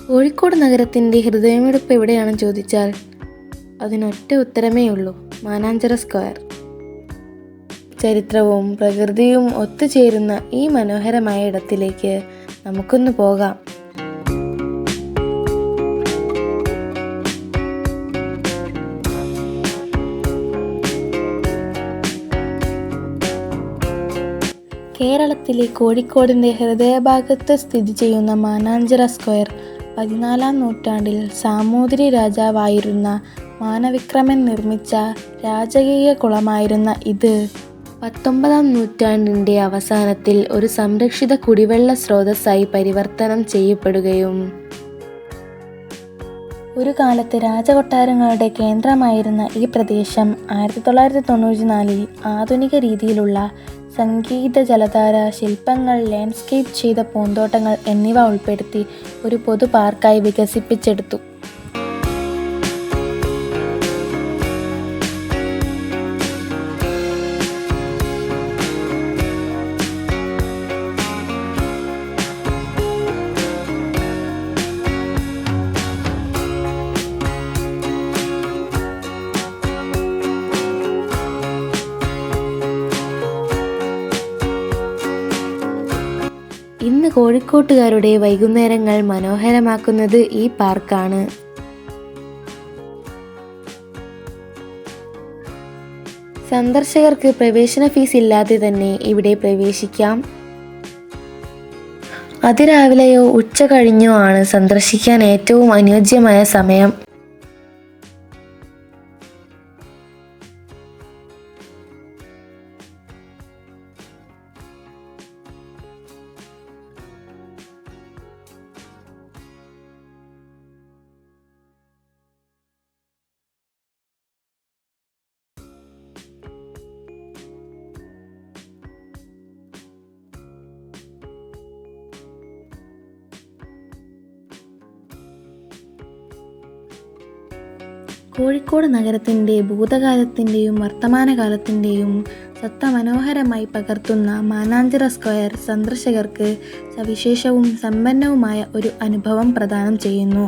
കോഴിക്കോട് നഗരത്തിൻ്റെ ഹൃദയമിടിപ്പ് എവിടെയാണെന്ന് ചോദിച്ചാൽ അതിനൊറ്റ ഉത്തരമേ ഉള്ളൂ: മാനാഞ്ചിറ സ്ക്വയർ. ചരിത്രവും പ്രകൃതിയും ഒത്തുചേരുന്ന ഈ മനോഹരമായ ഇടത്തിലേക്ക് നമുക്കൊന്ന് പോകാം. കേരളത്തിലെ കോഴിക്കോടിൻ്റെ ഹൃദയഭാഗത്ത് സ്ഥിതി ചെയ്യുന്ന മാനാഞ്ചിറ സ്ക്വയർ 14-ാം നൂറ്റാണ്ടിൽ സാമൂതിരി രാജാവായിരുന്ന മാനവിക്രമൻ നിർമ്മിച്ച രാജകീയ കുളമായിരുന്ന ഇത് 19-ാം നൂറ്റാണ്ടിൻ്റെ അവസാനത്തിൽ ഒരു സംരക്ഷിത കുടിവെള്ള സ്രോതസ്സായി പരിവർത്തനം ചെയ്യപ്പെടുകയും ഒരു കാലത്ത് രാജകൊട്ടാരങ്ങളുടെ കേന്ദ്രമായിരുന്ന ഈ പ്രദേശം 1994-ൽ ആധുനിക രീതിയിലുള്ള സംഗീത ജലധാര, ശില്പങ്ങൾ, ലാൻഡ്സ്കേപ്പ് ചെയ്ത പൂന്തോട്ടങ്ങൾ എന്നിവ ഉൾപ്പെടുത്തി ഒരു പൊതു പാർക്കായി വികസിപ്പിച്ചെടുത്തു. ഇന്ന് കോഴിക്കോട്ടുകാരുടെ വൈകുന്നേരങ്ങൾ മനോഹരമാക്കുന്നത് ഈ പാർക്കാണ്. സന്ദർശകർക്ക് പ്രവേശന ഫീസ് ഇല്ലാതെ തന്നെ ഇവിടെ പ്രവേശിക്കാം. അതിരാവിലെയോ ഉച്ച കഴിഞ്ഞോ ആണ് സന്ദർശിക്കാൻ ഏറ്റവും അനുയോജ്യമായ സമയം. കോഴിക്കോട് നഗരത്തിൻ്റെ ഭൂതകാലത്തിൻ്റെയും വർത്തമാനകാലത്തിൻ്റെയും സത്ത മനോഹരമായി പകർത്തുന്ന മാനാഞ്ചിറ സ്ക്വയർ സന്ദർശകർക്ക് സവിശേഷവും സമ്പന്നവുമായ ഒരു അനുഭവം പ്രദാനം ചെയ്യുന്നു.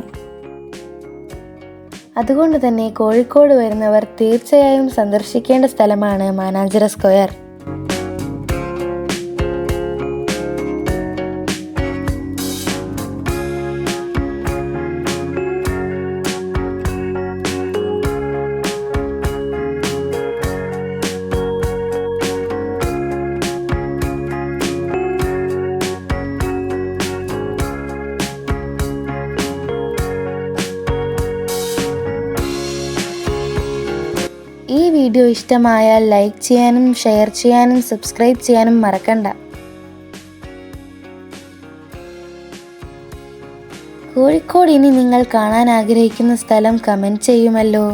അതുകൊണ്ട് തന്നെ കോഴിക്കോട് വരുന്നവർ തീർച്ചയായും സന്ദർശിക്കേണ്ട സ്ഥലമാണ് മാനാഞ്ചിറ സ്ക്വയർ. ഈ വീഡിയോ ഇഷ്ടമായാൽ ലൈക്ക് ചെയ്യാനും ഷെയർ ചെയ്യാനും സബ്സ്ക്രൈബ് ചെയ്യാനും മറക്കണ്ട. കോഴിക്കോട് ഇനി നിങ്ങൾ കാണാൻ ആഗ്രഹിക്കുന്ന സ്ഥലം കമൻറ്റ് ചെയ്യുമല്ലോ.